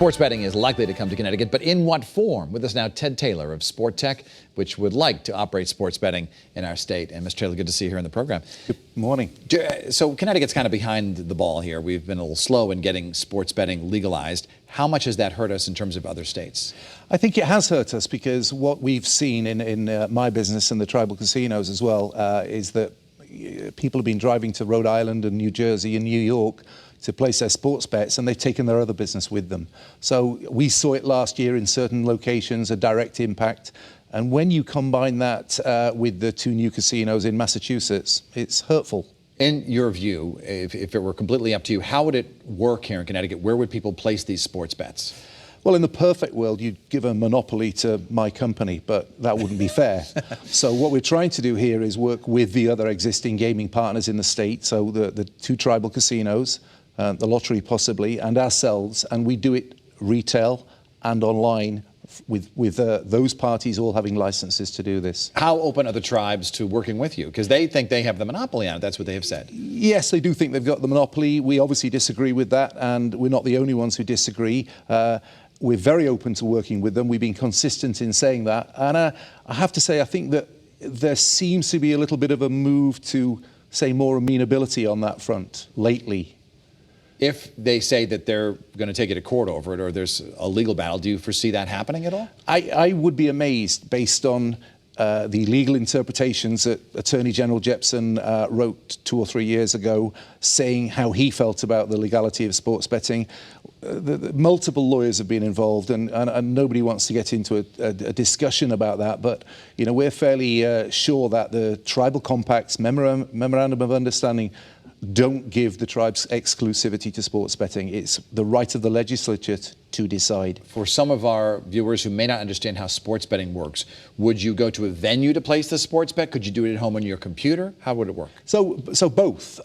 Sports betting is likely to come to Connecticut, but in what form? With us now, Ted Taylor of Sportech, which would like to operate sports betting in our state. And Mr. Taylor, good to see you here in the program. Good morning. So Connecticut's kind of behind the ball here. We've been a little slow in getting sports betting legalized. How much has that hurt us in terms of other states? I think it has hurt us because what we've seen in my business and the tribal casinos as well is that people have been driving to Rhode Island and New Jersey and New York to place their sports bets, and they've taken their other business with them. So we saw it last year in certain locations, a direct impact. And when you combine that with the two new casinos in Massachusetts, it's hurtful. In your view, if it were completely up to you, how would it work here in Connecticut? Where would people place these sports bets? Well, in the perfect world, you'd give a monopoly to my company, but that wouldn't be fair. So what we're trying to do here is work with the other existing gaming partners in the state, so the two tribal casinos, the lottery possibly, and ourselves, and we do it retail and online with those parties all having licenses to do this. How open are the tribes to working with you? Because they think they have the monopoly on it. That's what they have said. Yes, they do think they've got the monopoly. We obviously disagree with that, and we're not the only ones who disagree. We're very open to working with them. We've been consistent in saying that. And I have to say, I think that there seems to be a little bit of a move to, say, more amenability on that front lately. If they say that they're going to take it to court over it, or there's a legal battle, do you foresee that happening at all? I would be amazed based on the legal interpretations that Attorney General Jepsen wrote 2 or 3 years ago, saying how he felt about the legality of sports betting. Multiple lawyers have been involved, and nobody wants to get into a discussion about that. But you know, we're fairly sure that the tribal compacts, memorandum of understanding, don't give the tribes exclusivity to sports betting. It's the right of the legislature to decide. For some of our viewers who may not understand how sports betting works, would you go to a venue to place the sports bet? Could you do it at home on your computer? How would it work? So both.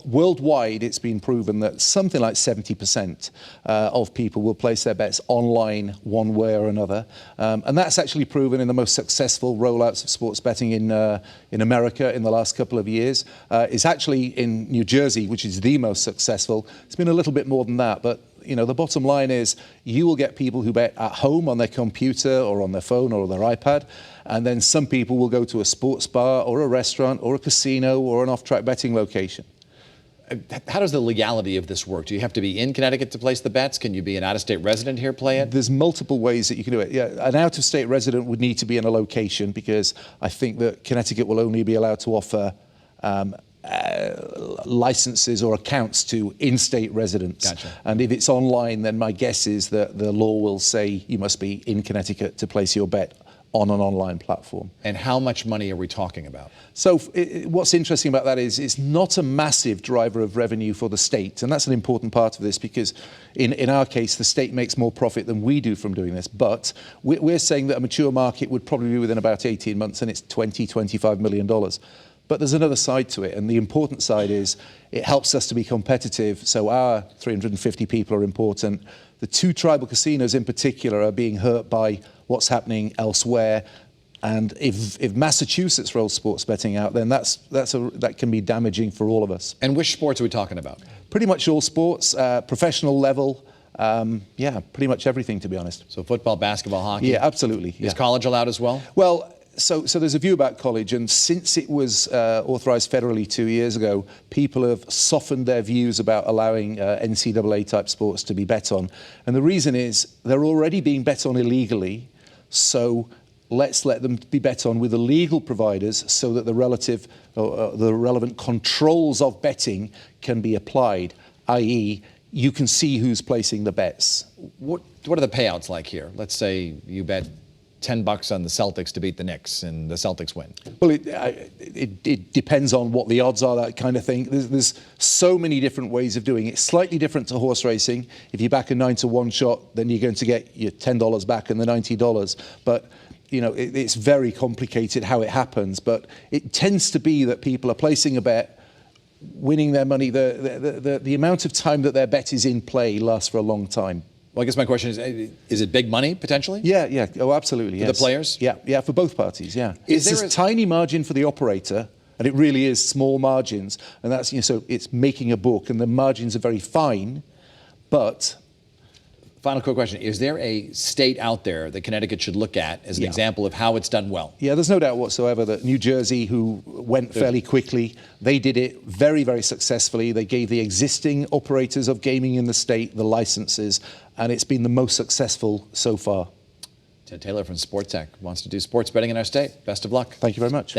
Worldwide, it's been proven that something like 70% of people will place their bets online one way or another. And that's actually proven in the most successful rollouts of sports betting in America in the last couple of years. It's actually in New Jersey, which is the most successful. It's been a little bit more than that, but you know, the bottom line is you will get people who bet at home on their computer or on their phone or their iPad, and then some people will go to a sports bar or a restaurant or a casino or an off-track betting location. How does the legality of this work? Do you have to be in Connecticut to place the bets? Can you be an out-of-state resident here play it? There's multiple ways that you can do it. Yeah, an out-of-state resident would need to be in a location, because I think that Connecticut will only be allowed to offer licenses or accounts to in-state residents. Gotcha. And if it's online, then my guess is that the law will say you must be in Connecticut to place your bet on an online platform. And how much money are we talking about? So what's interesting about that is it's not a massive driver of revenue for the state, and that's an important part of this, because in our case the state makes more profit than we do from doing this. But we're saying that a mature market would probably be within about 18 months, and it's $20–25 million. But there's another side to it, and the important side is it helps us to be competitive, so our 350 people are important. The two tribal casinos in particular are being hurt by what's happening elsewhere, and if Massachusetts rolls sports betting out, then that can be damaging for all of us. And which sports are we talking about? Pretty much all sports, professional level, yeah, pretty much everything, to be honest. So football, basketball, hockey? Yeah, absolutely. Is college allowed as well? Well, so there's a view about college, and since it was authorized federally 2 years ago, people have softened their views about allowing NCAA type sports to be bet on. And the reason is they're already being bet on illegally, so let's let them be bet on with the legal providers so that the relevant controls of betting can be applied, i.e. you can see who's placing the bets. What are the payouts like here? Let's say you bet $10 on the Celtics to beat the Knicks, and the Celtics win. Well, it depends on what the odds are, that kind of thing. There's so many different ways of doing it. Slightly different to horse racing. If you back a 9-to-1 shot, then you're going to get your $10 back and the $90. But you know, it's very complicated how it happens. But it tends to be that people are placing a bet, winning their money. The amount of time that their bet is in play lasts for a long time. Well, I guess my question is it big money, potentially? Yeah. Oh, absolutely, yes. For the players? Yeah, for both parties, yeah. Is it's a tiny margin for the operator, and it really is small margins, and that's, you know, so it's making a book, and the margins are very fine, but Final quick question. Is there a state out there that Connecticut should look at as an example of how it's done well? Yeah, there's no doubt whatsoever that New Jersey, who went fairly quickly, they did it very, very successfully. They gave the existing operators of gaming in the state the licenses, and it's been the most successful so far. Ted Taylor from Sportech wants to do sports betting in our state. Best of luck. Thank you very much.